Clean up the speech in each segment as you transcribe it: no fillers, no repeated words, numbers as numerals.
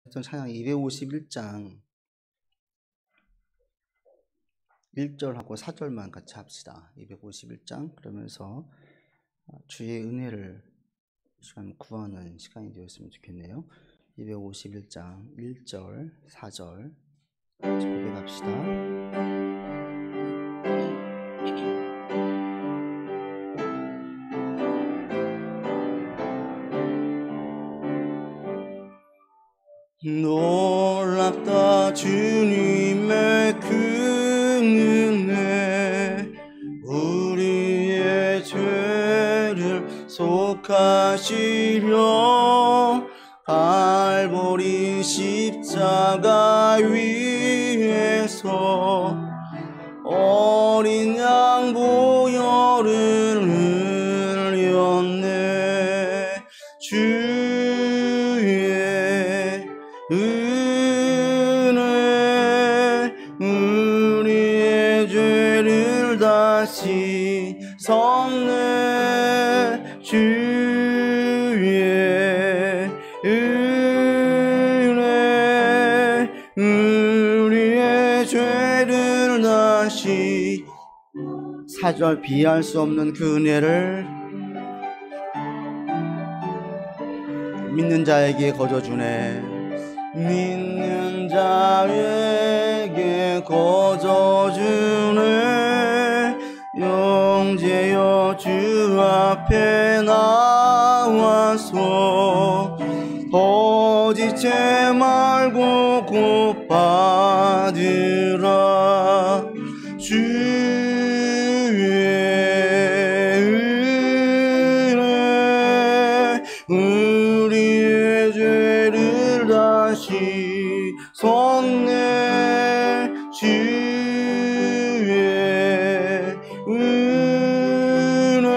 찬양 251장 1절하고 4절만 같이 합시다. 251장 그러면서 주의 은혜를 시간 구하는 시간이 되었으면 좋겠네요. 251장 1절 4절 같이 고백합시다. 놀랍다 주님의 그 은혜, 우리의 죄를 속하시려 갈보리 십자가 위에서 어린 양 보혈을 흘렸네. 은혜, 우리의 죄를 다시 섞네. 주의 은혜, 우리의 죄를 다시. 4절 비할 수 없는 그 은혜를 믿는 자에게 거저주네. 믿는 자에게 거저주네. 영제여 주 앞에 나와서 거짓지 말고 곧 받으라. 우리의 죄를 다시 섞네. 주의 은혜,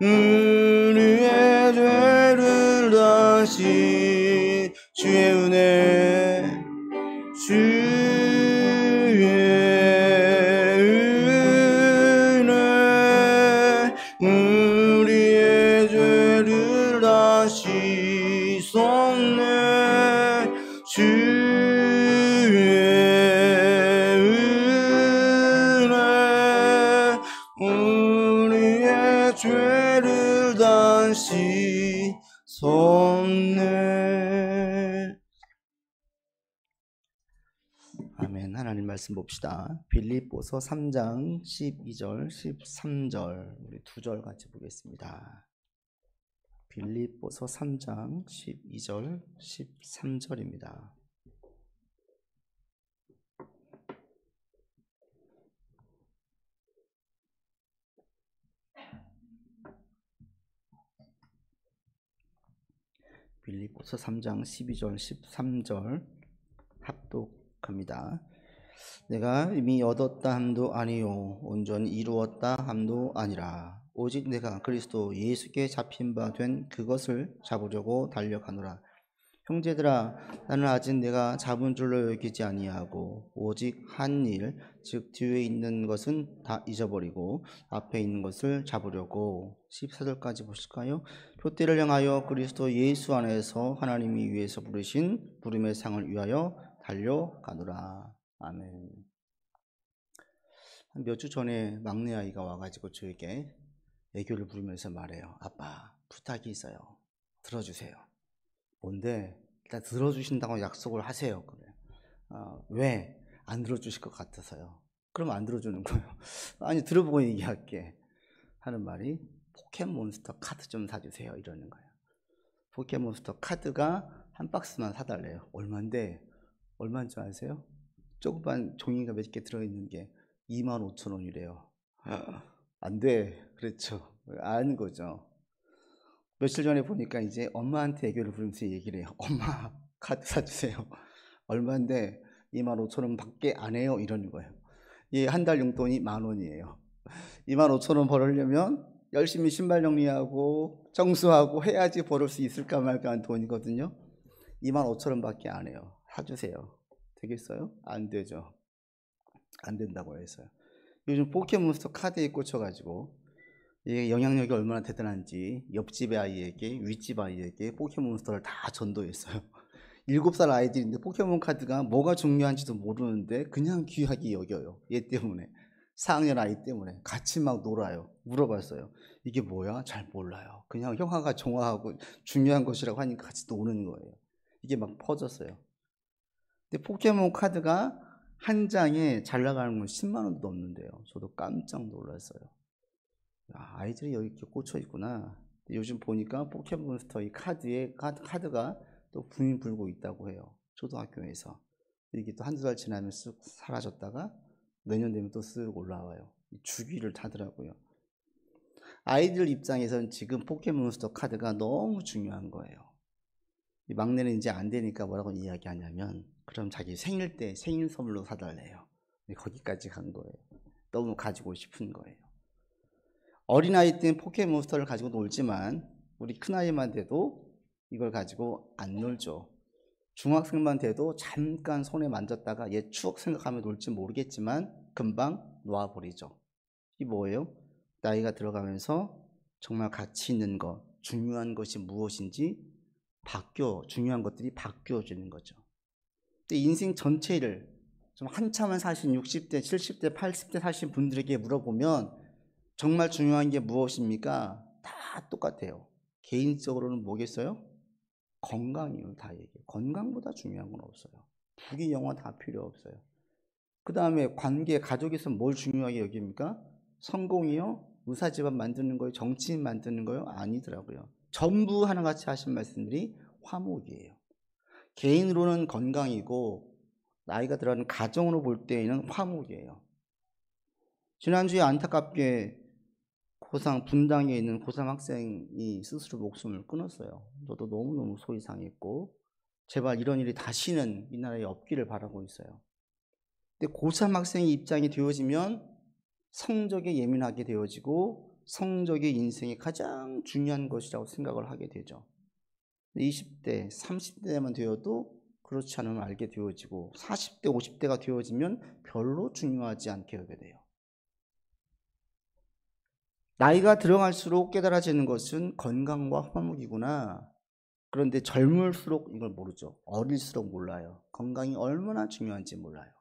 우리의 죄를 다시. 주의 은혜, 주의 은혜, 우리의 죄를 다시 섞네. 주의 은혜, 우리의 죄를 다시 섞네. 아멘. 하나님 말씀 봅시다. 빌립보서 3장 12절 13절 우리 두 절 같이 보겠습니다. 빌립보서 3장 12절 13절입니다. 빌립보서 3장 12절 13절 합독합니다. 내가 이미 얻었다 함도 아니요 온전히 이루었다 함도 아니라 오직 내가 그리스도 예수께 잡힌 바 된 그것을 잡으려고 달려가노라. 형제들아, 나는 아직 내가 잡은 줄로 여기지 아니하고 오직 한 일, 즉 뒤에 있는 것은 다 잊어버리고 앞에 있는 것을 잡으려고. 14절까지 보실까요? 표대를 향하여 그리스도 예수 안에서 하나님이 위에서 부르신 부름의 상을 위하여 달려가노라. 아멘. 몇 주 전에 막내 아이가 와가지고 저에게 애교를 부르면서 말해요. 아빠, 부탁이 있어요. 들어주세요. 뭔데? 일단 들어주신다고 약속을 하세요. 그래. 왜? 안 들어주실 것 같아서요. 그럼 안 들어주는 거예요. 아니, 들어보고 얘기할게 하는 말이 포켓몬스터 카드 좀 사주세요 이러는 거예요. 포켓몬스터 카드가 한 박스만 사달래요. 얼만데? 얼마인 줄 아세요? 조그만 종이가 몇 개 들어있는 게 25,000원이래요. 안 돼. 그렇죠. 아는 거죠. 며칠 전에 보니까 이제 엄마한테 애교를 부르면서 얘기를 해요. 엄마, 카드 사주세요. 얼마인데? 25,000원 밖에 안 해요. 이러는 거예요. 이 한 달 용돈이 10,000원이에요. 25,000원 벌으려면 열심히 신발 정리하고 청소하고 해야지 벌을 수 있을까 말까 한 돈이거든요. 25,000원 밖에 안 해요. 사주세요. 되겠어요? 안 되죠. 안 된다고 해서요. 요즘 포켓몬스터 카드에 꽂혀가지고 이게 영향력이 얼마나 대단한지 옆집 아이에게 윗집 아이에게 포켓몬스터를 다 전도했어요. 7살 아이들인데 포켓몬 카드가 뭐가 중요한지도 모르는데 그냥 귀하게 여겨요. 얘 때문에. 4학년 아이 때문에 같이 막 놀아요. 물어봤어요. 이게 뭐야? 잘 몰라요. 그냥 형아가 좋아하고 중요한 것이라고 하니까 같이 노는 거예요. 이게 막 퍼졌어요. 근데 포켓몬 카드가 한 장에 잘 나가는 건 10만 원도 넘는데요. 저도 깜짝 놀랐어요. 아이들이 여기 이렇게 꽂혀 있구나. 요즘 보니까 포켓몬스터 이 카드가 또 붐이 불고 있다고 해요. 초등학교에서. 이게 또 한두 달 지나면 쓱 사라졌다가 내년 되면 또 쓱 올라와요. 주기를 타더라고요. 아이들 입장에서는 지금 포켓몬스터 카드가 너무 중요한 거예요. 이 막내는 이제 안 되니까 뭐라고 이야기하냐면 그럼 자기 생일 때 생일 선물로 사달래요. 거기까지 간 거예요. 너무 가지고 싶은 거예요. 어린아이 때는 포켓몬스터를 가지고 놀지만 우리 큰아이만 돼도 이걸 가지고 안 놀죠. 중학생만 돼도 잠깐 손에 만졌다가 옛 추억 생각하며 놀지 모르겠지만 금방 놓아버리죠. 이게 뭐예요? 나이가 들어가면서 정말 가치 있는 것, 중요한 것이 무엇인지 중요한 것들이 바뀌어지는 거죠. 근데 인생 전체를 좀 한참을 사신 60대, 70대, 80대 사신 분들에게 물어보면 정말 중요한 게 무엇입니까? 다 똑같아요. 개인적으로는 뭐겠어요? 건강이요. 다 얘기해요. 건강보다 중요한 건 없어요. 부귀 영화 다 필요 없어요. 그 다음에 관계, 가족에서 뭘 중요하게 여깁니까? 성공이요? 의사집안 만드는 거요? 정치인 만드는 거요? 아니더라고요. 전부 하나같이 하신 말씀들이 화목이에요. 개인으로는 건강이고 나이가 들어가는 가정으로 볼 때에는 화목이에요. 지난주에 안타깝게 분당에 있는 고3 학생이 스스로 목숨을 끊었어요. 저도 너무너무 속이 상했고 제발 이런 일이 다시는 이 나라에 없기를 바라고 있어요. 근데 고3 학생의 입장이 되어지면 성적에 예민하게 되어지고 성적이 인생의 가장 중요한 것이라고 생각을 하게 되죠. 20대, 30대만 되어도 그렇지 않으면 알게 되어지고 40대, 50대가 되어지면 별로 중요하지 않게 여게 돼요. 나이가 들어갈수록 깨달아지는 것은 건강과 화목이구나. 그런데 젊을수록 이걸 모르죠. 어릴수록 몰라요. 건강이 얼마나 중요한지 몰라요.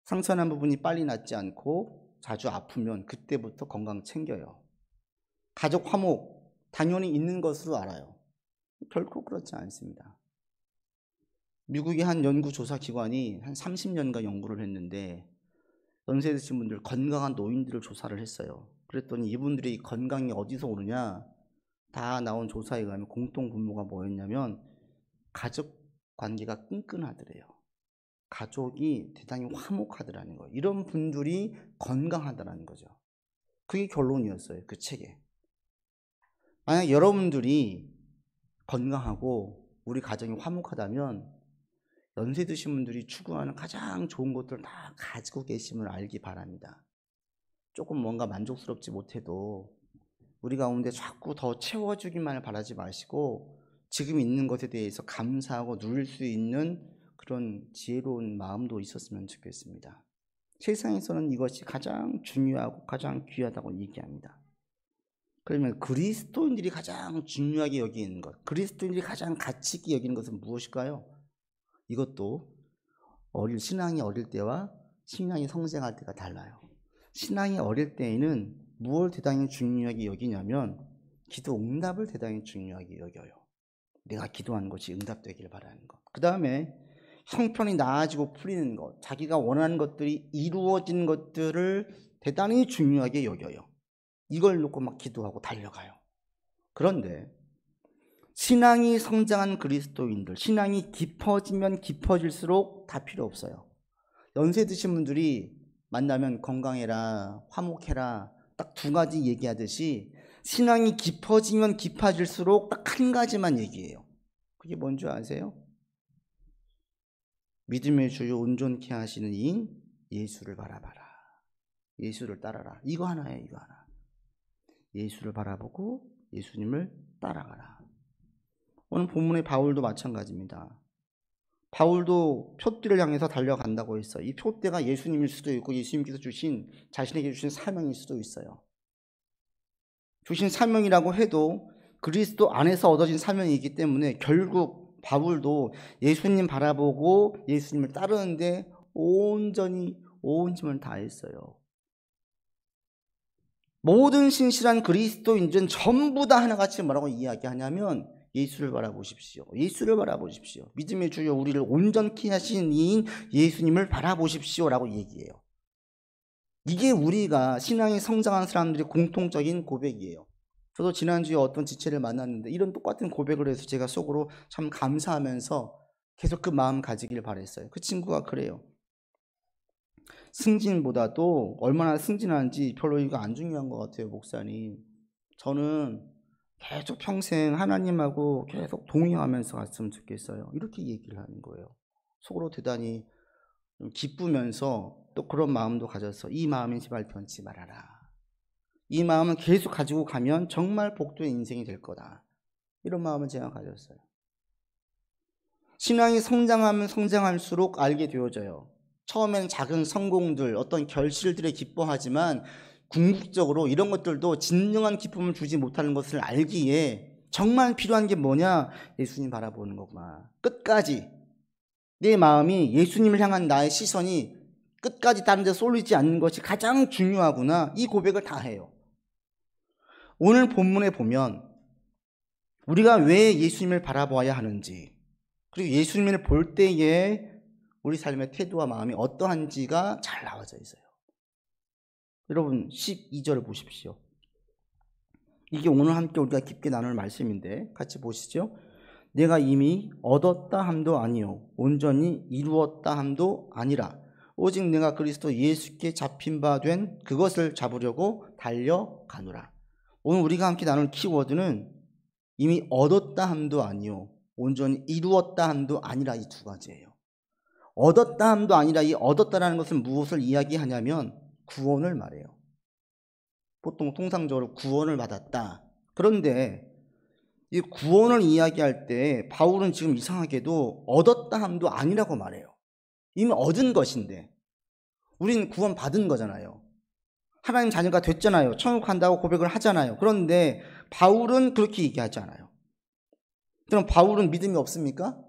상처난 부분이 빨리 낫지 않고 자주 아프면 그때부터 건강 챙겨요. 가족 화목 당연히 있는 것으로 알아요. 결코 그렇지 않습니다. 미국의 한 연구조사 기관이 한 30년간 연구를 했는데 연세 드신 분들 건강한 노인들을 조사를 했어요. 그랬더니 이분들이 건강이 어디서 오느냐 다 나온 조사에 의하면 공통 분모가 뭐였냐면 가족 관계가 끈끈하더래요. 가족이 대단히 화목하더라는 거예요. 이런 분들이 건강하다는 거죠. 그게 결론이었어요. 그 책에. 만약 여러분들이 건강하고 우리 가정이 화목하다면 연세 드신 분들이 추구하는 가장 좋은 것들을 다 가지고 계심을 알기 바랍니다. 조금 뭔가 만족스럽지 못해도 우리 가운데 자꾸 더 채워주기만을 바라지 마시고 지금 있는 것에 대해서 감사하고 누릴 수 있는 그런 지혜로운 마음도 있었으면 좋겠습니다. 세상에서는 이것이 가장 중요하고 가장 귀하다고 얘기합니다. 그러면 그리스도인들이 가장 중요하게 여기는 것, 그리스도인들이 가장 가치 있게 여기는 것은 무엇일까요? 이것도 신앙이 어릴 때와 신앙이 성장할 때가 달라요. 신앙이 어릴 때에는 무엇을 대단히 중요하게 여기냐면 기도 응답을 대단히 중요하게 여겨요. 내가 기도하는 것이 응답되기를 바라는 것. 그 다음에 형편이 나아지고 풀리는 것, 자기가 원하는 것들이 이루어진 것들을 대단히 중요하게 여겨요. 이걸 놓고 막 기도하고 달려가요. 그런데 신앙이 성장한 그리스도인들, 신앙이 깊어지면 깊어질수록 다 필요 없어요. 연세 드신 분들이 만나면 건강해라, 화목해라, 딱 두 가지 얘기하듯이 신앙이 깊어지면 깊어질수록 딱 한 가지만 얘기해요. 그게 뭔지 아세요? 믿음의 주요 온전케 하시는 이인 예수를 바라봐라. 예수를 따라라. 이거 하나예요, 이거 하나. 예수를 바라보고 예수님을 따라가라. 오늘 본문의 바울도 마찬가지입니다. 바울도 표대를 향해서 달려간다고 했어요. 이 표대가 예수님일 수도 있고 예수님께서 자신에게 주신 사명일 수도 있어요. 주신 사명이라고 해도 그리스도 안에서 얻어진 사명이기 때문에 결국 바울도 예수님 바라보고 예수님을 따르는데 온전히 온 힘을 다했어요. 모든 신실한 그리스도인들은 전부 다 하나같이 뭐라고 이야기하냐면 예수를 바라보십시오. 예수를 바라보십시오. 믿음의 주여 우리를 온전케 하신 이인 예수님을 바라보십시오 라고 얘기해요. 이게 우리가 신앙이 성장한 사람들의 공통적인 고백이에요. 저도 지난주에 어떤 지체를 만났는데 이런 똑같은 고백을 해서 제가 속으로 참 감사하면서 계속 그 마음 가지길 바랬어요. 그 친구가 그래요. 승진보다도 얼마나 승진하는지 별로 이거 안 중요한 것 같아요, 목사님. 저는 계속 평생 하나님하고 계속 동행하면서 갔으면 좋겠어요. 이렇게 얘기를 하는 거예요. 속으로 대단히 기쁘면서 또 그런 마음도 가져서 이 마음이 제발 변치 말아라. 이 마음을 계속 가지고 가면 정말 복된 인생이 될 거다. 이런 마음을 제가 가졌어요. 신앙이 성장하면 성장할수록 알게 되어져요. 처음에는 작은 성공들, 어떤 결실들에 기뻐하지만 궁극적으로 이런 것들도 진정한 기쁨을 주지 못하는 것을 알기에 정말 필요한 게 뭐냐? 예수님 바라보는 거구나. 끝까지 내 마음이 예수님을 향한 나의 시선이 끝까지 다른 데 쏠리지 않는 것이 가장 중요하구나. 이 고백을 다 해요. 오늘 본문에 보면 우리가 왜 예수님을 바라보아야 하는지, 그리고 예수님을 볼 때에 우리 삶의 태도와 마음이 어떠한지가 잘 나와져 있어요. 여러분 12절을 보십시오. 이게 오늘 함께 우리가 깊게 나눌 말씀인데 같이 보시죠. 내가 이미 얻었다 함도 아니요 온전히 이루었다 함도 아니라 오직 내가 그리스도 예수께 잡힌 바 된 그것을 잡으려고 달려가노라. 오늘 우리가 함께 나눌 키워드는 이미 얻었다 함도 아니요 온전히 이루었다 함도 아니라 이 두 가지예요. 얻었다 함도 아니라 이 얻었다라는 것은 무엇을 이야기하냐면 구원을 말해요. 보통 통상적으로 구원을 받았다. 그런데 이 구원을 이야기할 때 바울은 지금 이상하게도 얻었다 함도 아니라고 말해요. 이미 얻은 것인데 우리는 구원 받은 거잖아요. 하나님 자녀가 됐잖아요. 천국 간다고 고백을 하잖아요. 그런데 바울은 그렇게 얘기하지 않아요. 그럼 바울은 믿음이 없습니까?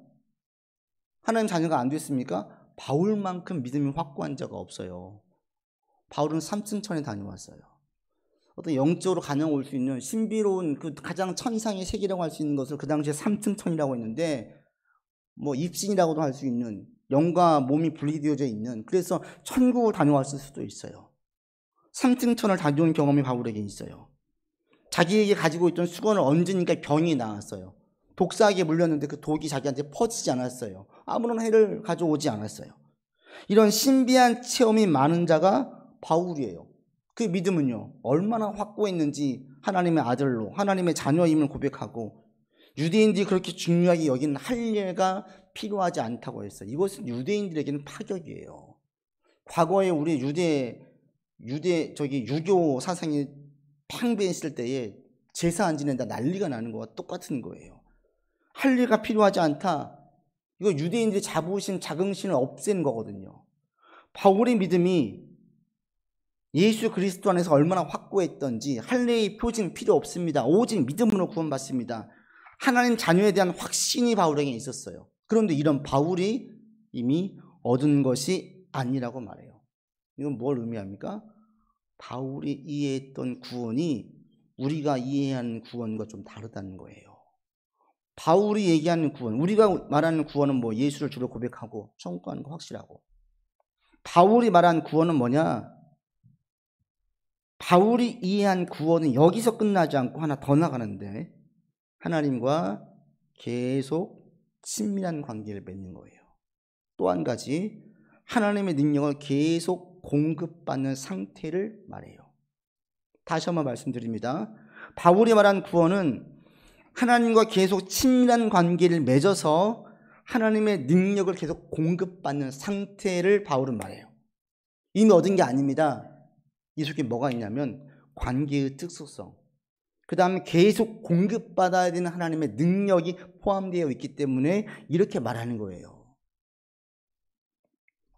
하나님 자녀가 안 됐습니까? 바울만큼 믿음이 확고한 자가 없어요. 바울은 삼층천에 다녀왔어요. 어떤 영적으로 가능 올 수 있는 신비로운 그 가장 천상의 세계라고 할 수 있는 것을 그 당시에 삼층천이라고 했는데 뭐 입신이라고도 할 수 있는 영과 몸이 분리되어져 있는, 그래서 천국을 다녀왔을 수도 있어요. 삼층천을 다녀온 경험이 바울에게 있어요. 자기에게 가지고 있던 수건을 얹으니까 병이 나았어요. 독사에게 물렸는데 그 독이 자기한테 퍼지지 않았어요. 아무런 해를 가져오지 않았어요. 이런 신비한 체험이 많은 자가 바울이에요. 그 믿음은요 얼마나 확고했는지 하나님의 아들로 하나님의 자녀임을 고백하고 유대인들이 그렇게 중요하게 여기는 할례가 필요하지 않다고 했어요. 이것은 유대인들에게는 파격이에요. 과거에 우리 유교 사상이 팽배했을 때에 제사 안 지낸다 난리가 나는 거와 똑같은 거예요. 할례가 필요하지 않다. 이거 유대인들이 자부심, 자긍심을 없앤 거거든요. 바울의 믿음이 예수 그리스도 안에서 얼마나 확고했던지 할례의 표징 필요 없습니다. 오직 믿음으로 구원받습니다. 하나님 자녀에 대한 확신이 바울에게 있었어요. 그런데 이런 바울이 이미 얻은 것이 아니라고 말해요. 이건 뭘 의미합니까? 바울이 이해했던 구원이 우리가 이해하는 구원과 좀 다르다는 거예요. 바울이 얘기하는 구원, 우리가 말하는 구원은 뭐 예수를 주로 고백하고 천국 가는 거 확실하고, 바울이 말한 구원은 뭐냐? 바울이 이해한 구원은 여기서 끝나지 않고 하나 더 나가는데 하나님과 계속 친밀한 관계를 맺는 거예요. 또 한 가지, 하나님의 능력을 계속 공급받는 상태를 말해요. 다시 한번 말씀드립니다. 바울이 말한 구원은 하나님과 계속 친밀한 관계를 맺어서 하나님의 능력을 계속 공급받는 상태를 바울은 말해요. 이미 얻은 게 아닙니다. 이 속에 뭐가 있냐면 관계의 특수성, 그 다음에 계속 공급받아야 되는 하나님의 능력이 포함되어 있기 때문에 이렇게 말하는 거예요.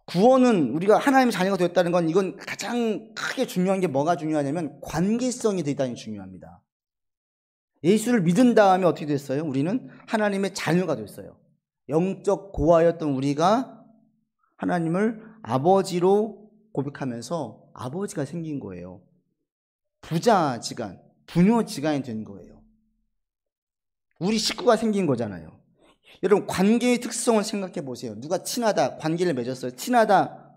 구원은 우리가 하나님의 자녀가 되었다는 건 이건 가장 크게 중요한 게 뭐가 중요하냐면 관계성이 대단히 중요합니다. 예수를 믿은 다음에 어떻게 됐어요? 우리는 하나님의 자녀가 됐어요. 영적 고아였던 우리가 하나님을 아버지로 고백하면서 아버지가 생긴 거예요. 부자지간, 부녀지간이 된 거예요. 우리 식구가 생긴 거잖아요. 여러분, 관계의 특성을 생각해 보세요. 누가 친하다, 관계를 맺었어요. 친하다,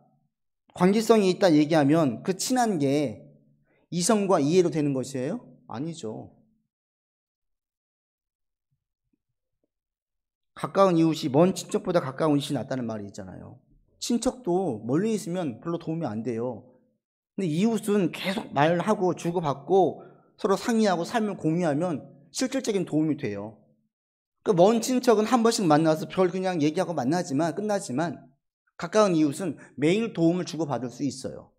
관계성이 있다 얘기하면 그 친한 게 이성과 이해로 되는 것이에요? 아니죠. 가까운 이웃이 먼 친척보다 가까운 이웃이 낫다는 말이 있잖아요. 친척도 멀리 있으면 별로 도움이 안 돼요. 근데 이웃은 계속 말하고 주고받고 서로 상의하고 삶을 공유하면 실질적인 도움이 돼요. 그 먼 친척은 한 번씩 만나서 별 그냥 얘기하고 만나지만 끝나지만 가까운 이웃은 매일 도움을 주고받을 수 있어요.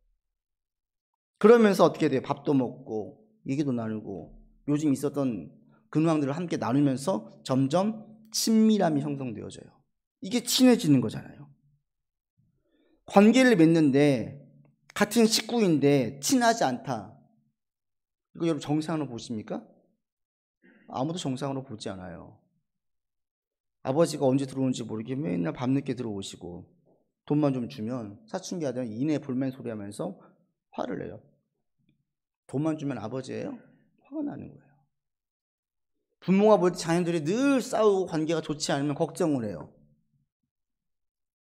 그러면서 어떻게 돼요? 밥도 먹고 얘기도 나누고 요즘 있었던 근황들을 함께 나누면서 점점 친밀함이 형성되어져요. 이게 친해지는 거잖아요. 관계를 맺는데 같은 식구인데 친하지 않다. 이거 여러분 정상으로 보십니까? 아무도 정상으로 보지 않아요. 아버지가 언제 들어오는지 모르게 맨날 밤늦게 들어오시고 돈만 좀 주면 사춘기 아들은 이내 볼멘 소리 하면서 화를 내요. 돈만 주면 아버지예요? 화가 나는 거예요. 부모가 볼 때 자녀들이 늘 싸우고 관계가 좋지 않으면 걱정을 해요.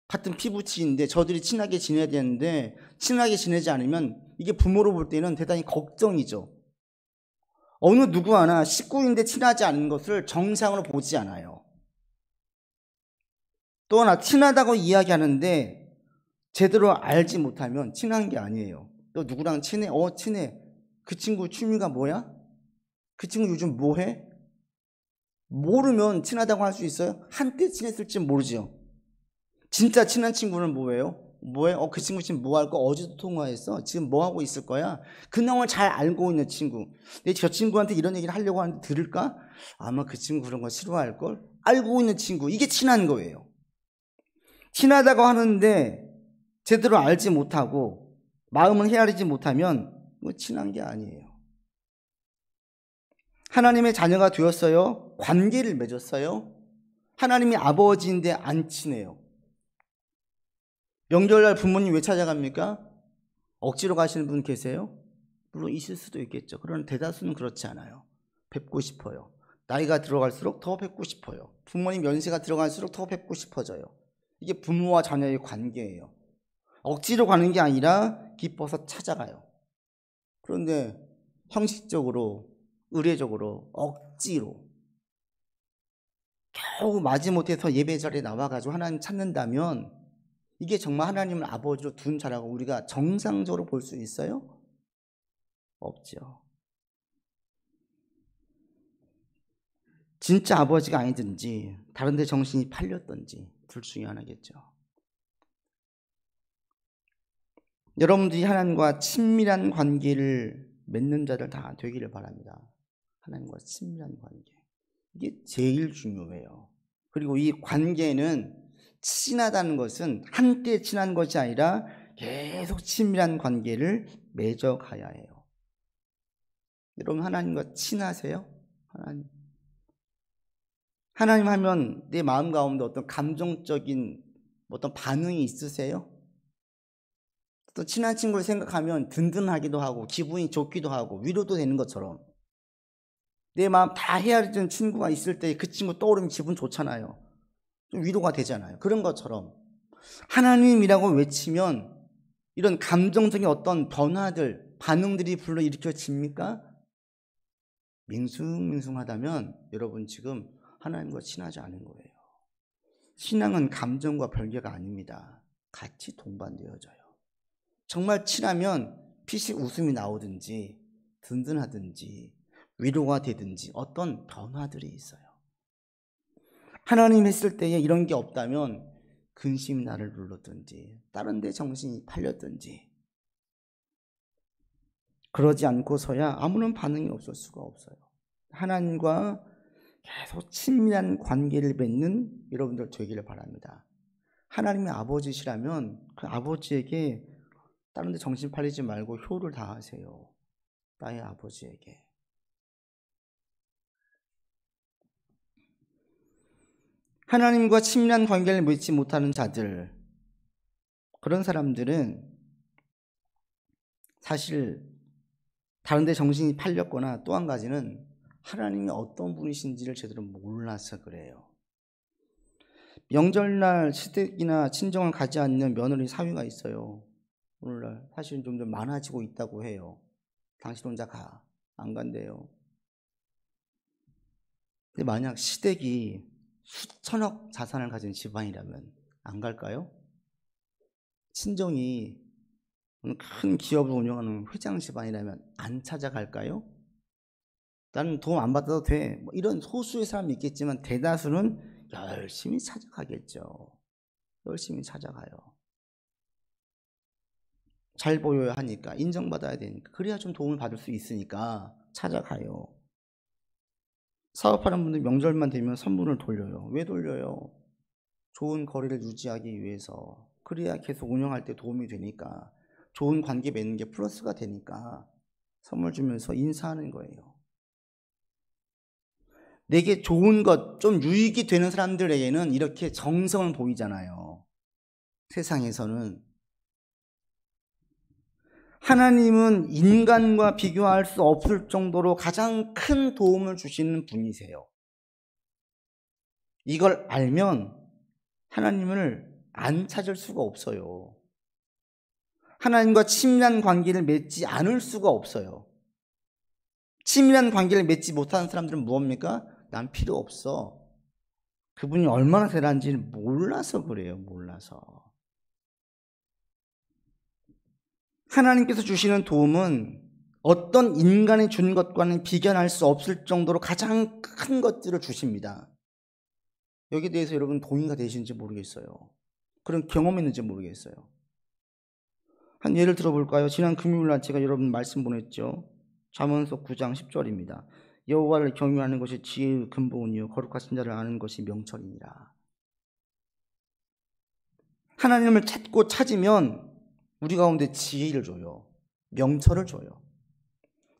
같은 피부치인데 저들이 친하게 지내야 되는데 친하게 지내지 않으면 이게 부모로 볼 때는 대단히 걱정이죠. 어느 누구 하나 식구인데 친하지 않은 것을 정상으로 보지 않아요. 또 하나 친하다고 이야기하는데 제대로 알지 못하면 친한 게 아니에요. 너 누구랑 친해? 친해. 그 친구 취미가 뭐야? 그 친구 요즘 뭐 해? 모르면 친하다고 할 수 있어요? 한때 친했을지 모르죠. 진짜 친한 친구는 뭐예요? 뭐해? 그 친구 지금 뭐 할 거? 어제도 통화했어? 지금 뭐 하고 있을 거야? 그 내용을 잘 알고 있는 친구. 근데 저 친구한테 이런 얘기를 하려고 하는데 들을까? 아마 그 친구 그런 거 싫어할걸? 알고 있는 친구. 이게 친한 거예요. 친하다고 하는데 제대로 알지 못하고 마음은 헤아리지 못하면 친한 게 아니에요. 하나님의 자녀가 되었어요? 관계를 맺었어요? 하나님이 아버지인데 안 친해요. 명절날 부모님 왜 찾아갑니까? 억지로 가시는 분 계세요? 물론 있을 수도 있겠죠. 그러나 대다수는 그렇지 않아요. 뵙고 싶어요. 나이가 들어갈수록 더 뵙고 싶어요. 부모님 연세가 들어갈수록 더 뵙고 싶어져요. 이게 부모와 자녀의 관계예요. 억지로 가는 게 아니라 기뻐서 찾아가요. 그런데 형식적으로, 의례적으로, 억지로 겨우 마지못해서 예배 자리에 나와가지고 하나님 찾는다면 이게 정말 하나님을 아버지로 둔 자라고 우리가 정상적으로 볼 수 있어요? 없죠. 진짜 아버지가 아니든지 다른 데 정신이 팔렸든지 둘 중에 하나겠죠. 여러분들이 하나님과 친밀한 관계를 맺는 자들 다 되기를 바랍니다. 하나님과 친밀한 관계. 이게 제일 중요해요. 그리고 이 관계는 친하다는 것은 한때 친한 것이 아니라 계속 친밀한 관계를 맺어가야 해요. 여러분 하나님과 친하세요? 하나님 하면 내 마음 가운데 어떤 감정적인 어떤 반응이 있으세요? 또 친한 친구를 생각하면 든든하기도 하고 기분이 좋기도 하고 위로도 되는 것처럼 내 마음 다 헤아리는 친구가 있을 때 그 친구 떠오르면 기분 좋잖아요. 좀 위로가 되잖아요. 그런 것처럼 하나님이라고 외치면 이런 감정적인 어떤 변화들, 반응들이 불러일으켜집니까? 밍숭밍숭하다면 여러분 지금 하나님과 친하지 않은 거예요. 신앙은 감정과 별개가 아닙니다. 같이 동반되어져요. 정말 친하면 피식 웃음이 나오든지 든든하든지 위로가 되든지 어떤 변화들이 있어요. 하나님 했을 때에 이런 게 없다면 근심이 나를 눌렀든지 다른 데 정신이 팔렸든지 그러지 않고서야 아무런 반응이 없을 수가 없어요. 하나님과 계속 친밀한 관계를 맺는 여러분들 되기를 바랍니다. 하나님의 아버지시라면 그 아버지에게 다른 데 정신 팔리지 말고 효를 다하세요. 나의 아버지에게. 하나님과 친밀한 관계를 맺지 못하는 자들, 그런 사람들은 사실 다른 데 정신이 팔렸거나 또 한 가지는 하나님이 어떤 분이신지를 제대로 몰라서 그래요. 명절날 시댁이나 친정을 가지 않는 며느리 사위가 있어요. 오늘날 사실은 좀 더 많아지고 있다고 해요. 당신 혼자 가. 안 간대요. 근데 만약 시댁이 수천억 자산을 가진 집안이라면 안 갈까요? 친정이 큰 기업을 운영하는 회장 집안이라면 안 찾아갈까요? 나는 도움 안 받아도 돼. 뭐 이런 소수의 사람이 있겠지만 대다수는 열심히 찾아가겠죠. 열심히 찾아가요. 잘 보여야 하니까, 인정받아야 되니까, 그래야 좀 도움을 받을 수 있으니까 찾아가요. 사업하는 분들 명절만 되면 선물을 돌려요. 왜 돌려요? 좋은 거래를 유지하기 위해서. 그래야 계속 운영할 때 도움이 되니까, 좋은 관계 맺는 게 플러스가 되니까 선물 주면서 인사하는 거예요. 내게 좋은 것, 좀 유익이 되는 사람들에게는 이렇게 정성을 보이잖아요. 세상에서는. 하나님은 인간과 비교할 수 없을 정도로 가장 큰 도움을 주시는 분이세요. 이걸 알면 하나님을 안 찾을 수가 없어요. 하나님과 친밀한 관계를 맺지 않을 수가 없어요. 친밀한 관계를 맺지 못하는 사람들은 무엇입니까? 난 필요 없어. 그분이 얼마나 대단한지를 몰라서 그래요. 몰라서. 하나님께서 주시는 도움은 어떤 인간이 준 것과는 비견할 수 없을 정도로 가장 큰 것들을 주십니다. 여기에 대해서 여러분 동의가 되시는지 모르겠어요. 그런 경험이 있는지 모르겠어요. 한 예를 들어볼까요? 지난 금요일날 제가 여러분 말씀 보냈죠. 잠언서 9장 10절입니다. 여호와를 경외하는 것이 지혜의 근본이요 거룩하신 자를 아는 것이 명철이니라. 하나님을 찾고 찾으면 우리 가운데 지혜를 줘요. 명철을 줘요.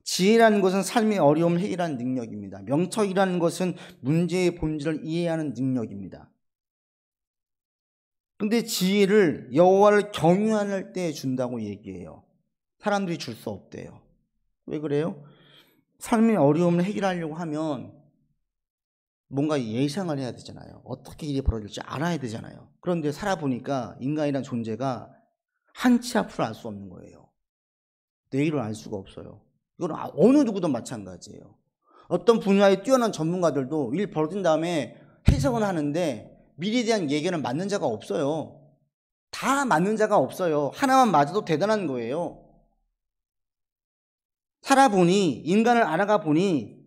지혜라는 것은 삶의 어려움을 해결하는 능력입니다. 명철이라는 것은 문제의 본질을 이해하는 능력입니다. 근데 지혜를 여호와를 경외할 때 준다고 얘기해요. 사람들이 줄 수 없대요. 왜 그래요? 삶의 어려움을 해결하려고 하면 뭔가 예상을 해야 되잖아요. 어떻게 일이 벌어질지 알아야 되잖아요. 그런데 살아보니까 인간이란 존재가 한치 앞을 알 수 없는 거예요. 내일을 알 수가 없어요. 이건 어느 누구도 마찬가지예요. 어떤 분야에 뛰어난 전문가들도 일 벌어진 다음에 해석은 하는데 미래에 대한 예견은 맞는 자가 없어요. 다 맞는 자가 없어요. 하나만 맞아도 대단한 거예요. 살아보니, 인간을 알아가 보니,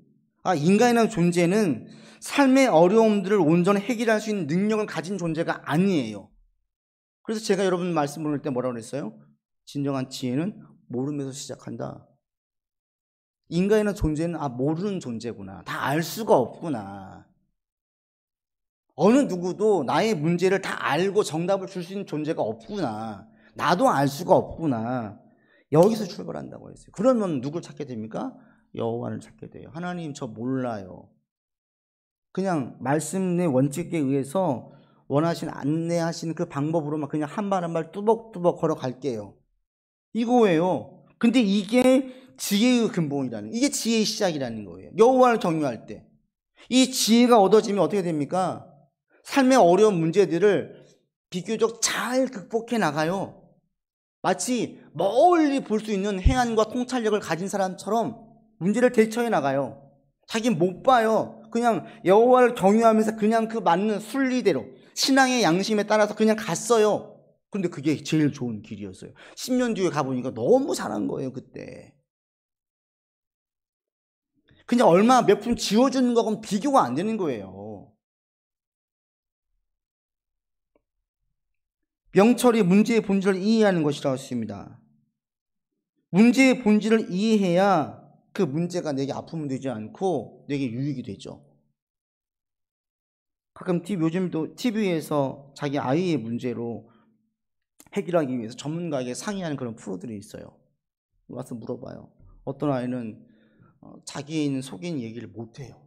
인간이라는 존재는 삶의 어려움들을 온전히 해결할 수 있는 능력을 가진 존재가 아니에요. 그래서 제가 여러분 말씀 보낼 때 뭐라고 그랬어요? 진정한 지혜는 모름에서 시작한다. 인간이라는 존재는 모르는 존재구나. 다 알 수가 없구나. 어느 누구도 나의 문제를 다 알고 정답을 줄 수 있는 존재가 없구나. 나도 알 수가 없구나. 여기서 출발한다고 했어요. 그러면 누굴 찾게 됩니까? 여호와를 찾게 돼요. 하나님 저 몰라요. 그냥 말씀의 원칙에 의해서 원하신 안내하신 그 방법으로만 그냥 한 발 한 발 뚜벅뚜벅 걸어갈게요. 이거예요. 근데 이게 지혜의 근본이라는, 이게 지혜의 시작이라는 거예요. 여호와를 경외할 때 이 지혜가 얻어지면 어떻게 됩니까? 삶의 어려운 문제들을 비교적 잘 극복해 나가요. 마치 멀리 볼 수 있는 행안과 통찰력을 가진 사람처럼 문제를 대처해 나가요. 자기는 못 봐요. 그냥 여호와를 경외하면서 그냥 그 맞는 순리대로 신앙의 양심에 따라서 그냥 갔어요. 근데 그게 제일 좋은 길이었어요. 10년 뒤에 가보니까 너무 잘한 거예요. 그때 그냥 얼마 몇 푼 지워주는 거하고는 비교가 안 되는 거예요. 명철이 문제의 본질을 이해하는 것이라고 했습니다. 문제의 본질을 이해해야 그 문제가 내게 아픔이 되지 않고 내게 유익이 되죠. 가끔 요즘도 TV에서 자기 아이의 문제로 해결하기 위해서 전문가에게 상의하는 그런 프로들이 있어요. 와서 물어봐요. 어떤 아이는 자기 속에 있는 얘기를 못해요.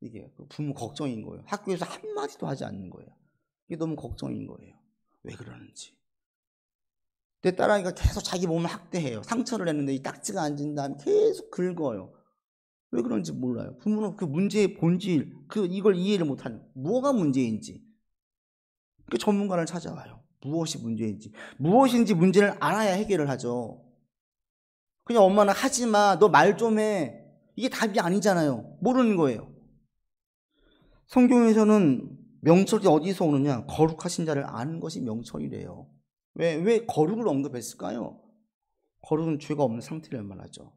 이게 부모 걱정인 거예요. 학교에서 한마디도 하지 않는 거예요. 이게 너무 걱정인 거예요. 왜 그러는지. 내 딸아이가 계속 자기 몸을 학대해요. 상처를 냈는데 이 딱지가 앉은 다음에 계속 긁어요. 왜 그런지 몰라요. 부모는 그 문제의 본질, 이걸 이해를 못하는, 뭐가 문제인지. 그 전문가를 찾아와요. 무엇이 문제인지. 무엇인지 문제를 알아야 해결을 하죠. 그냥 엄마는 하지 마, 너 말 좀 해. 이게 답이 아니잖아요. 모르는 거예요. 성경에서는 명철이 어디서 오느냐? 거룩하신 자를 아는 것이 명철이래요. 왜 거룩을 언급했을까요? 거룩은 죄가 없는 상태를 말하죠.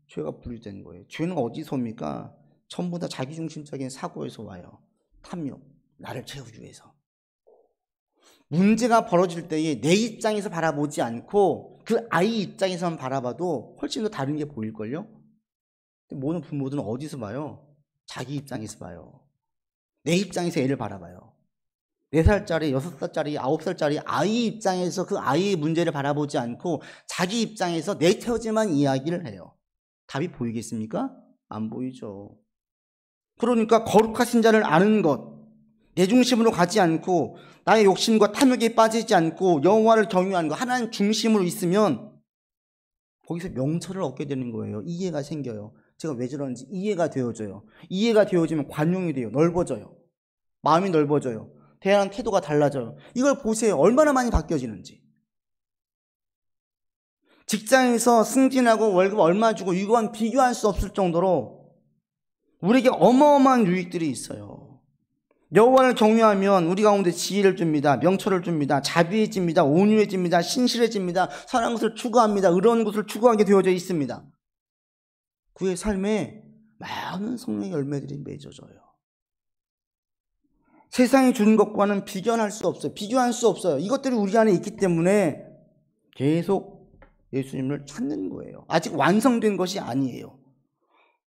죄가 분리된 거예요. 죄는 어디서 옵니까? 전부 다 자기중심적인 사고에서 와요. 탐욕, 나를 채우기 위해서. 문제가 벌어질 때에 내 입장에서 바라보지 않고 그 아이 입장에서만 바라봐도 훨씬 더 다른 게 보일걸요? 모든 부모들은 어디서 봐요? 자기 입장에서 봐요. 내 입장에서 애를 바라봐요. 4살짜리, 6살짜리, 9살짜리 아이 입장에서 그 아이의 문제를 바라보지 않고 자기 입장에서 내 처지만 이야기를 해요. 답이 보이겠습니까? 안 보이죠. 그러니까 거룩하신 자를 아는 것, 내 중심으로 가지 않고 나의 욕심과 탐욕에 빠지지 않고 여호와를 경유하는 것, 하나님 중심으로 있으면 거기서 명철을 얻게 되는 거예요. 이해가 생겨요. 제가 왜 저러는지 이해가 되어져요. 이해가 되어지면 관용이 돼요. 넓어져요. 마음이 넓어져요. 대하는 태도가 달라져요. 이걸 보세요. 얼마나 많이 바뀌어지는지. 직장에서 승진하고 월급 얼마 주고 이거와는 비교할 수 없을 정도로 우리에게 어마어마한 유익들이 있어요. 여호와를 경외하면 우리 가운데 지혜를 줍니다. 명철을 줍니다. 자비해집니다. 온유해집니다. 신실해집니다. 선한 것을 추구합니다. 의로운 것을 추구하게 되어져 있습니다. 그의 삶에 많은 성령의 열매들이 맺어져요. 세상이 주는 것과는 비교할 수 없어요. 비교할 수 없어요. 이것들이 우리 안에 있기 때문에 계속 예수님을 찾는 거예요. 아직 완성된 것이 아니에요.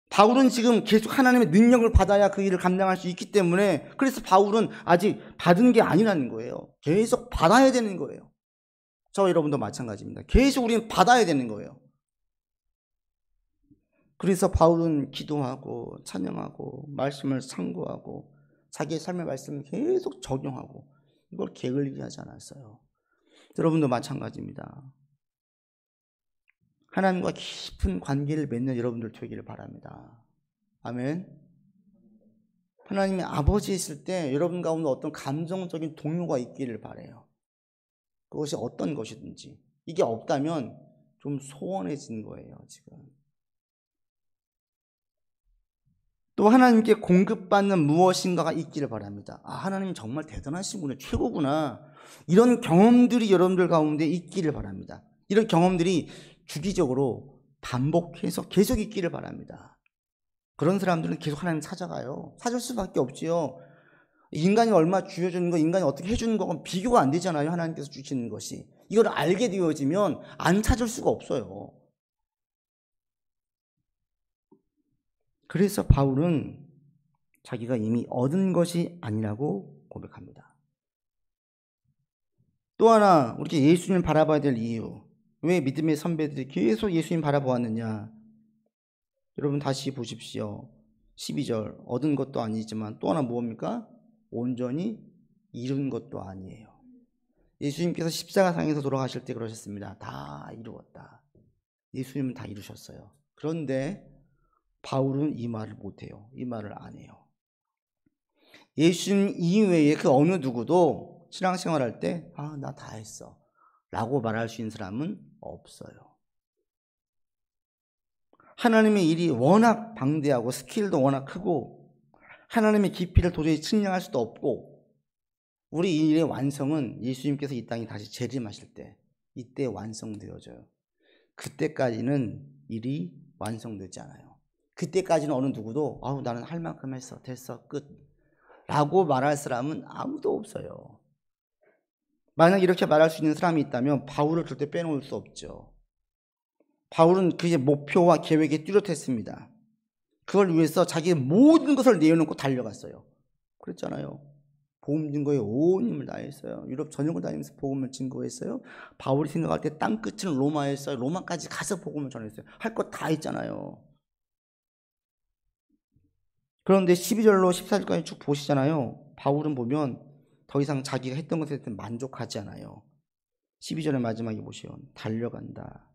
바울은 지금 계속 하나님의 능력을 받아야 그 일을 감당할 수 있기 때문에, 그래서 바울은 아직 받은 게 아니라는 거예요. 계속 받아야 되는 거예요. 저와 여러분도 마찬가지입니다. 계속 우리는 받아야 되는 거예요. 그래서 바울은 기도하고 찬양하고 말씀을 상고하고 자기의 삶의 말씀을 계속 적용하고 이걸 게을리게 하지 않았어요. 여러분도 마찬가지입니다. 하나님과 깊은 관계를 맺는 여러분들 되기를 바랍니다. 아멘. 하나님의 아버지 있을 때 여러분 가운데 어떤 감정적인 동요가 있기를 바라요. 그것이 어떤 것이든지. 이게 없다면 좀 소원해진 거예요, 지금. 또 하나님께 공급받는 무엇인가가 있기를 바랍니다. 아, 하나님 정말 대단하시구나, 최고구나. 이런 경험들이 여러분들 가운데 있기를 바랍니다. 이런 경험들이 주기적으로 반복해서 계속 있기를 바랍니다. 그런 사람들은 계속 하나님 찾아가요. 찾을 수밖에 없지요. 인간이 얼마 주어주는 거, 인간이 어떻게 해주는 거하고는 비교가 안 되잖아요. 하나님께서 주시는 것이. 이걸 알게 되어지면 안 찾을 수가 없어요. 그래서 바울은 자기가 이미 얻은 것이 아니라고 고백합니다. 또 하나 우리가 예수님을 바라봐야 될 이유, 왜 믿음의 선배들이 계속 예수님 바라보았느냐. 여러분 다시 보십시오. 12절, 얻은 것도 아니지만 또 하나 무엇입니까? 온전히 이룬 것도 아니에요. 예수님께서 십자가상에서 돌아가실 때 그러셨습니다. 다 이루었다. 예수님은 다 이루셨어요. 그런데 바울은 이 말을 못해요. 이 말을 안 해요. 예수님 이외에 그 어느 누구도 신앙생활할 때 나 다 했어 라고 말할 수 있는 사람은 없어요. 하나님의 일이 워낙 방대하고 스케일도 워낙 크고 하나님의 깊이를 도저히 측량할 수도 없고, 우리 이 일의 완성은 예수님께서 이 땅에 다시 재림하실 때, 이때 완성되어져요. 그때까지는 일이 완성되지 않아요. 그때까지는 어느 누구도 나는 할 만큼 했어, 됐어, 끝 라고 말할 사람은 아무도 없어요. 만약 이렇게 말할 수 있는 사람이 있다면 바울을 절대 빼놓을 수 없죠. 바울은 그의 목표와 계획이 뚜렷했습니다. 그걸 위해서 자기의 모든 것을 내어놓고 달려갔어요. 그랬잖아요. 복음 증거에 온 힘을 다했어요. 유럽 전역을 다니면서 복음을 증거했어요. 바울이 생각할 때 땅끝은 로마였어요. 로마까지 가서 복음을 전했어요. 할 것 다 했잖아요. 그런데 12절로 14절까지 쭉 보시잖아요. 바울은 보면 더 이상 자기가 했던 것에 대해 만족하지 않아요. 12절의 마지막에 보시면 달려간다.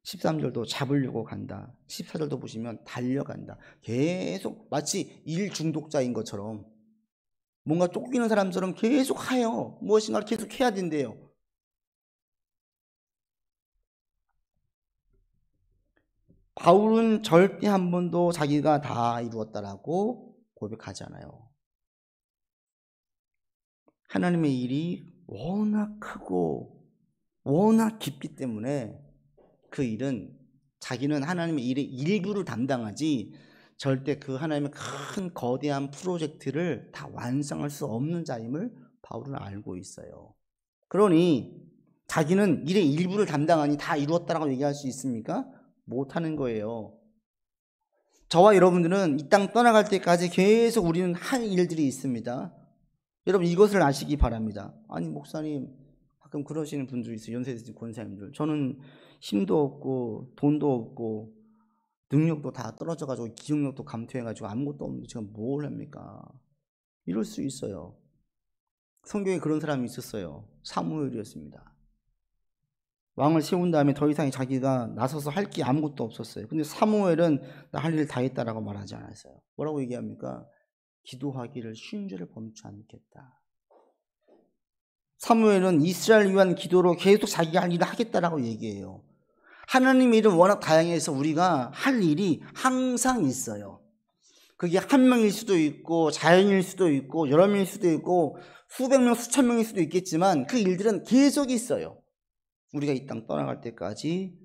13절도 잡으려고 간다. 14절도 보시면 달려간다. 계속 마치 일 중독자인 것처럼 뭔가 쫓기는 사람처럼 계속 하여 무엇인가를 계속 해야 된대요. 바울은 절대 한 번도 자기가 다 이루었다라고 고백하지 않아요. 하나님의 일이 워낙 크고 워낙 깊기 때문에 그 일은 자기는 하나님의 일의 일부를 담당하지 절대 그 하나님의 큰 거대한 프로젝트를 다 완성할 수 없는 자임을 바울은 알고 있어요. 그러니 자기는 일의 일부를 담당하니 다 이루었다라고 얘기할 수 있습니까? 못하는 거예요. 저와 여러분들은 이 땅 떠나갈 때까지 계속 우리는 할 일들이 있습니다. 여러분 이것을 아시기 바랍니다. 아니 목사님 가끔 그러시는 분들이 있어요. 연세 드신 권사님들. 저는 힘도 없고 돈도 없고 능력도 다 떨어져가지고 기억력도 감퇴해가지고 아무것도 없는데 제가 뭘 합니까? 이럴 수 있어요. 성경에 그런 사람이 있었어요. 사무엘이었습니다. 왕을 세운 다음에 더 이상 자기가 나서서 할 게 아무것도 없었어요. 근데 사무엘은 나 할 일 다 했다라고 말하지 않았어요. 뭐라고 얘기합니까? 기도하기를 쉰 죄를 범치 않겠다. 사무엘은 이스라엘 위한 기도로 계속 자기가 할 일을 하겠다라고 얘기해요. 하나님의 일은 워낙 다양해서 우리가 할 일이 항상 있어요. 그게 한 명일 수도 있고 자연일 수도 있고 여러 명일 수도 있고 수백 명 수천 명일 수도 있겠지만 그 일들은 계속 있어요. 우리가 이 땅 떠나갈 때까지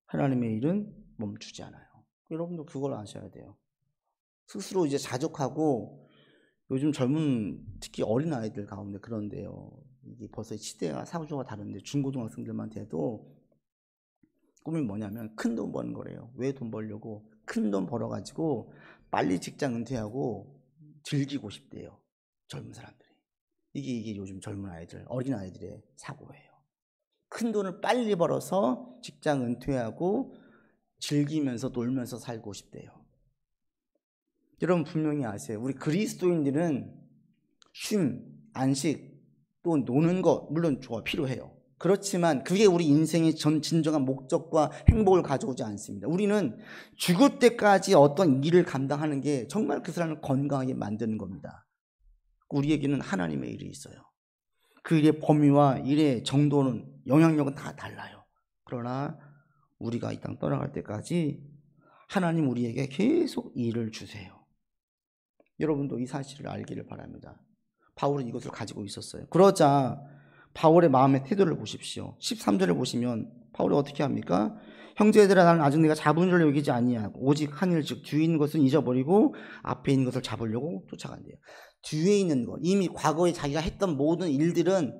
하나님의 일은 멈추지 않아요. 여러분도 그걸 아셔야 돼요. 스스로 이제 자족하고 요즘 젊은 특히 어린 아이들 가운데 그런데요. 이게 벌써 시대가 사고조가 다른데 중고등학생들만 돼도 꿈이 뭐냐면 큰 돈 버는 거래요. 왜 돈 벌려고? 큰 돈 벌어가지고 빨리 직장 은퇴하고 즐기고 싶대요. 젊은 사람들이. 이게 요즘 젊은 아이들, 어린 아이들의 사고예요. 큰 돈을 빨리 벌어서 직장 은퇴하고 즐기면서 놀면서 살고 싶대요. 여러분 분명히 아세요. 우리 그리스도인들은 쉼, 안식, 또 노는 것 물론 필요해요. 그렇지만 그게 우리 인생의 진정한 목적과 행복을 가져오지 않습니다. 우리는 죽을 때까지 어떤 일을 감당하는 게 정말 그 사람을 건강하게 만드는 겁니다. 우리에게는 하나님의 일이 있어요. 그 일의 범위와 일의 정도는 영향력은 다 달라요. 그러나 우리가 이 땅 떠나갈 때까지 하나님 우리에게 계속 일을 주세요. 여러분도 이 사실을 알기를 바랍니다. 바울은 이것을 가지고 있었어요. 그러자 바울의 마음의 태도를 보십시오. 13절을 보시면 바울이 어떻게 합니까? 형제들아 나는 아직 내가 잡은 줄로 여기지 아니하고 오직 한 일 즉 뒤에 있는 것은 잊어버리고 앞에 있는 것을 잡으려고 쫓아간대요. 뒤에 있는 것, 이미 과거에 자기가 했던 모든 일들은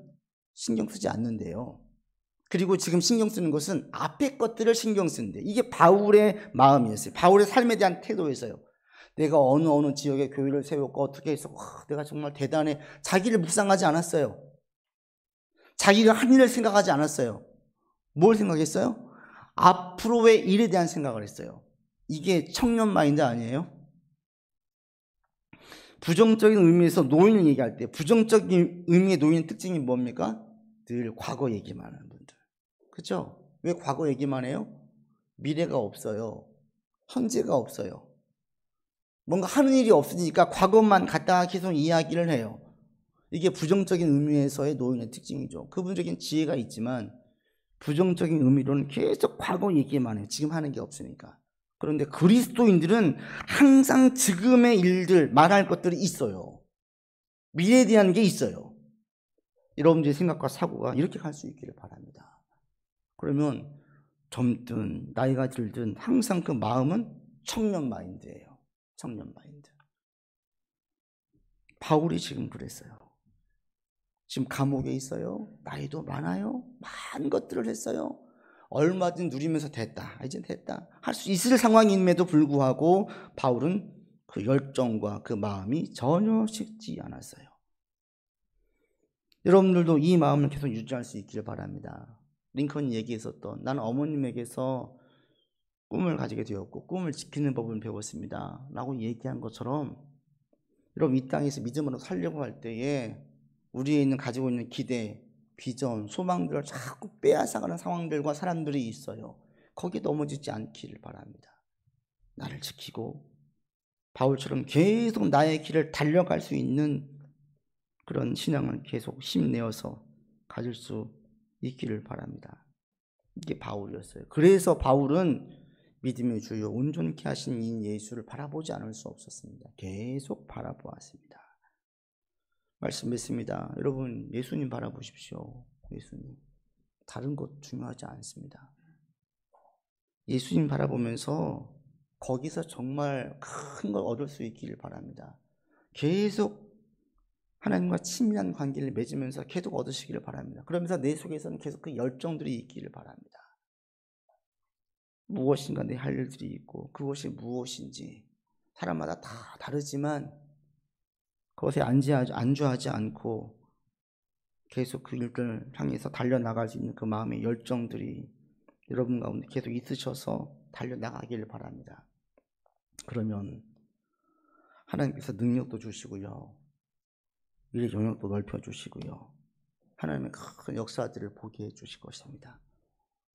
신경 쓰지 않는데요. 그리고 지금 신경 쓰는 것은 앞에 것들을 신경 쓰는데 이게 바울의 마음이었어요. 바울의 삶에 대한 태도였어요. 내가 어느 지역에 교회를 세웠고 어떻게 해서 내가 정말 대단해. 자기를 묵상하지 않았어요. 자기가 한 일을 생각하지 않았어요. 뭘 생각했어요? 앞으로의 일에 대한 생각을 했어요. 이게 청년 마인드 아니에요? 부정적인 의미에서 노인을 얘기할 때 부정적인 의미의 노인의 특징이 뭡니까? 늘 과거 얘기만 하는 분들. 그렇죠? 왜 과거 얘기만 해요? 미래가 없어요. 현재가 없어요. 뭔가 하는 일이 없으니까 과거만 갖다가 계속 이야기를 해요. 이게 부정적인 의미에서의 노인의 특징이죠. 그분적인 지혜가 있지만 부정적인 의미로는 계속 과거 얘기만 해요. 지금 하는 게 없으니까. 그런데 그리스도인들은 항상 지금의 일들, 말할 것들이 있어요. 미래에 대한 게 있어요. 여러분들의 생각과 사고가 이렇게 갈 수 있기를 바랍니다. 그러면 젊든 나이가 들든 항상 그 마음은 청년 마인드예요. 청년 마인드. 바울이 지금 그랬어요. 지금 감옥에 있어요. 나이도 많아요. 많은 것들을 했어요. 얼마든 누리면서 됐다. 이제 됐다. 할 수 있을 상황임에도 불구하고 바울은 그 열정과 그 마음이 전혀 식지 않았어요. 여러분들도 이 마음을 계속 유지할 수 있기를 바랍니다. 링컨이 얘기했었던 나는 어머님에게서 꿈을 가지게 되었고 꿈을 지키는 법을 배웠습니다 라고 얘기한 것처럼, 여러분 이 땅에서 믿음으로 살려고 할 때에 우리에 있는 가지고 있는 기대, 비전, 소망들을 자꾸 빼앗아가는 상황들과 사람들이 있어요. 거기에 넘어지지 않기를 바랍니다. 나를 지키고 바울처럼 계속 나의 길을 달려갈 수 있는 그런 신앙을 계속 힘내어서 가질 수 있기를 바랍니다. 이게 바울이었어요. 그래서 바울은 믿음의 주요 온전케 하신 이 예수를 바라보지 않을 수 없었습니다. 계속 바라보았습니다. 말씀 맺습니다. 여러분 예수님 바라보십시오. 예수님. 다른 것 중요하지 않습니다. 예수님 바라보면서 거기서 정말 큰 걸 얻을 수 있기를 바랍니다. 계속 하나님과 친밀한 관계를 맺으면서 계속 얻으시기를 바랍니다. 그러면서 내 속에서는 계속 그 열정들이 있기를 바랍니다. 무엇인가 내 할 일들이 있고 그것이 무엇인지 사람마다 다 다르지만 그것에 안주하지 않고 계속 그 일들을 향해서 달려나갈 수 있는 그 마음의 열정들이 여러분 가운데 계속 있으셔서 달려나가기를 바랍니다. 그러면 하나님께서 능력도 주시고요, 일의 영역도 넓혀주시고요, 하나님의 큰 역사들을 보게 해주실 것입니다.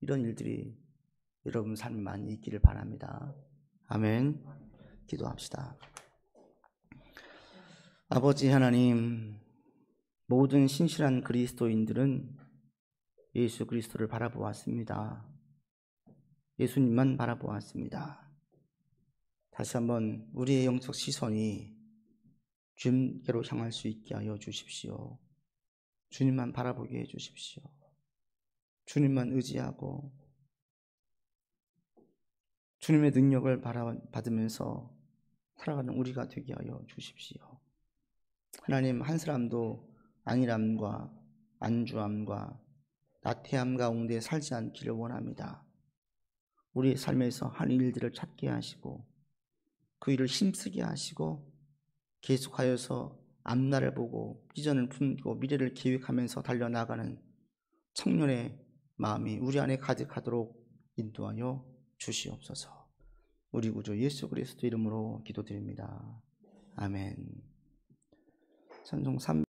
이런 일들이 여러분 삶에 많이 있기를 바랍니다. 아멘. 기도합시다. 아버지 하나님, 모든 신실한 그리스도인들은 예수 그리스도를 바라보았습니다. 예수님만 바라보았습니다. 다시 한번 우리의 영적 시선이 주님께로 향할 수 있게 하여 주십시오. 주님만 바라보게 해 주십시오. 주님만 의지하고 주님의 능력을 받으면서 살아가는 우리가 되게 하여 주십시오. 하나님, 한 사람도 안일함과 안주함과 나태함 가운데 살지 않기를 원합니다. 우리의 삶에서 한 일들을 찾게 하시고 그 일을 힘쓰게 하시고 계속하여서 앞날을 보고 비전을 품고 미래를 계획하면서 달려나가는 청년의 마음이 우리 안에 가득하도록 인도하여 주시옵소서. 우리 구주 예수 그리스도 이름으로 기도드립니다. 아멘. 찬송 3